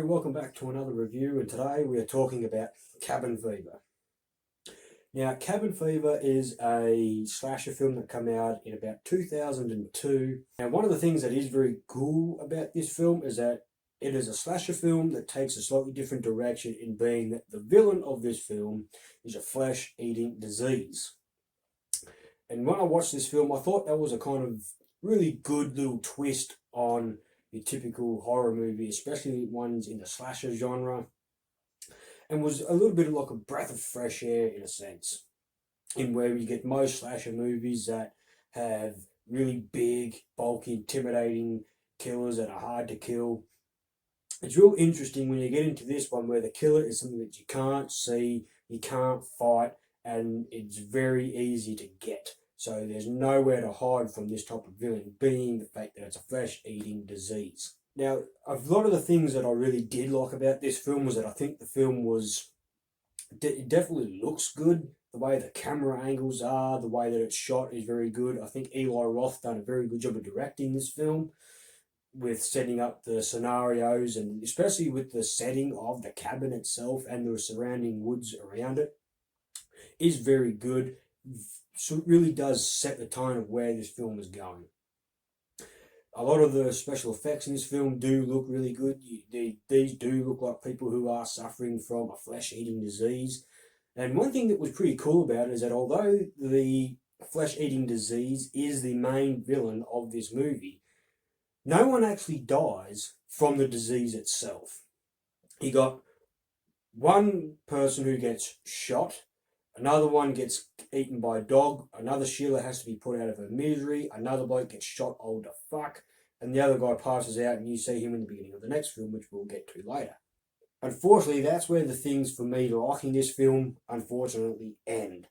everybody, welcome back to another review, and today we are talking about Cabin Fever. Now, Cabin Fever is a slasher film that came out in about 2002. Now, one of the things that is very cool about this film is that it is a slasher film that takes a slightly different direction in being that the villain of this film is a flesh-eating disease. And when I watched this film, I thought that was a kind of really good little twist on your typical horror movie, especially ones in the slasher genre, and was a little bit like a breath of fresh air in a sense, in where you get most slasher movies that have really big, bulky, intimidating killers that are hard to kill. It's real interesting when you get into this one where the killer is something that you can't see, you can't fight, and it's very easy to get. So there's nowhere to hide from this type of villain, being the fact that it's a flesh-eating disease. Now, a lot of the things that I really did like about this film was that I think the film it definitely looks good. The way the camera angles are, the way that it's shot is very good. I think Eli Roth done a very good job of directing this film, with setting up the scenarios, and especially with the setting of the cabin itself and the surrounding woods around it is very good. So it really does set the tone of where this film is going. A lot of the special effects in this film do look really good. These do look like people who are suffering from a flesh-eating disease. And one thing that was pretty cool about it is that although the flesh-eating disease is the main villain of this movie, no one actually dies from the disease itself. You got one person who gets shot, another one gets eaten by a dog, another Sheila has to be put out of her misery, another bloke gets shot old to fuck, and the other guy passes out, and you see him in the beginning of the next film, which we'll get to later. Unfortunately, that's where the things for me liking this film, unfortunately, end.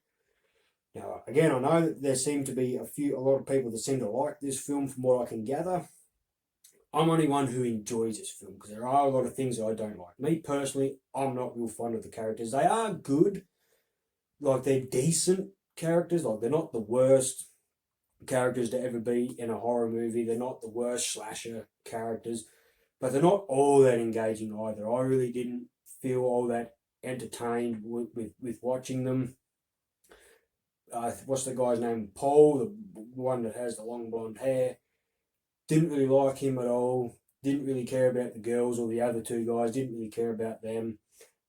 Now, again, I know that there seem to be a lot of people that seem to like this film from what I can gather. I'm only one who enjoys this film, because there are a lot of things that I don't like. Me, personally, I'm not real fond of the characters. They are good, like they're decent characters, like they're not the worst characters to ever be in a horror movie. They're not the worst slasher characters, but they're not all that engaging either. I really didn't feel all that entertained with watching them. What's the guy's name? Paul, the one that has the long blonde hair. Didn't really like him at all. Didn't really care about the girls or the other two guys. Didn't really care about them.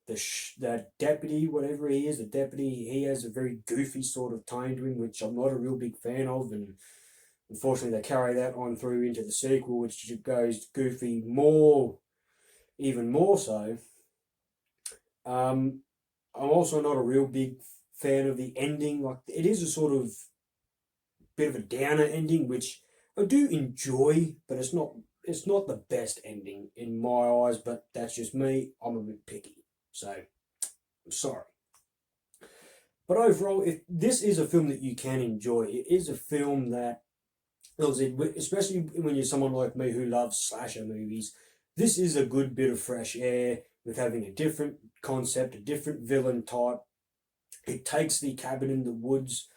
The deputy, whatever he is, the deputy, he has a very goofy sort of tone to him, which I'm not a real big fan of, and unfortunately they carry that on through into the sequel, which goes goofy even more so. I'm also not a real big fan of the ending. Like, it is a sort of bit of a downer ending, which I do enjoy, but it's not the best ending in my eyes, but that's just me. I'm a bit picky. So, I'm sorry. But overall, this is a film that you can enjoy. It is a film that, especially when you're someone like me who loves slasher movies, this is a good bit of fresh air with having a different concept, a different villain type. It takes the cabin in the woods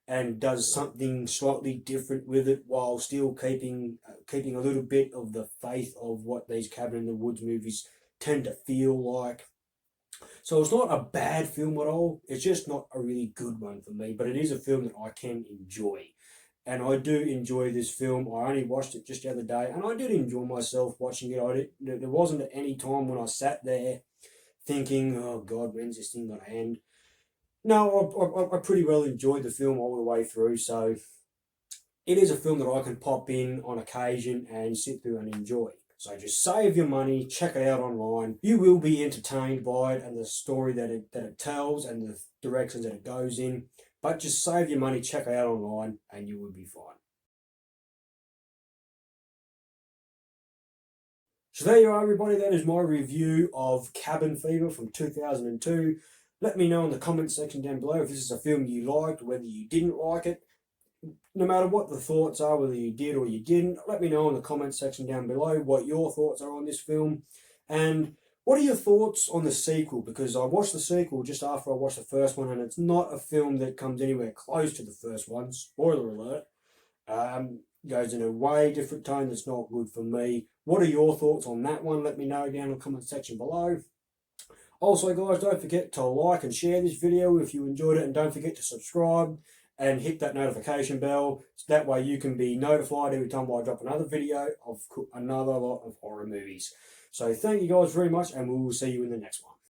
and does something slightly different with it, while still keeping a little bit of the faith of what these cabin in the woods movies tend to feel like. So it's not a bad film at all. It's just not a really good one for me, but it is a film that I can enjoy. And I do enjoy this film. I only watched it just the other day, and I did enjoy myself watching it. There wasn't any time when I sat there thinking, oh God, when's this thing going to end? No, I pretty well enjoyed the film all the way through, so it is a film that I can pop in on occasion and sit through and enjoy. So just save your money, check it out online. You will be entertained by it and the story that it tells and the directions that it goes in. But just save your money, check it out online, and you will be fine. So there you are, everybody. That is my review of Cabin Fever from 2002. Let me know in the comments section down below if this is a film you liked, whether you didn't like it. No matter what the thoughts are, whether you did or you didn't, let me know in the comments section down below what your thoughts are on this film. And what are your thoughts on the sequel? Because I watched the sequel just after I watched the first one, and it's not a film that comes anywhere close to the first one. Spoiler alert. goes in a way different tone that's not good for me. What are your thoughts on that one? Let me know down in the comment section below. Also, guys, don't forget to like and share this video if you enjoyed it, and don't forget to subscribe and hit that notification bell, so that way you can be notified every time I drop another video of another lot of horror movies. So thank you guys very much, and we will see you in the next one.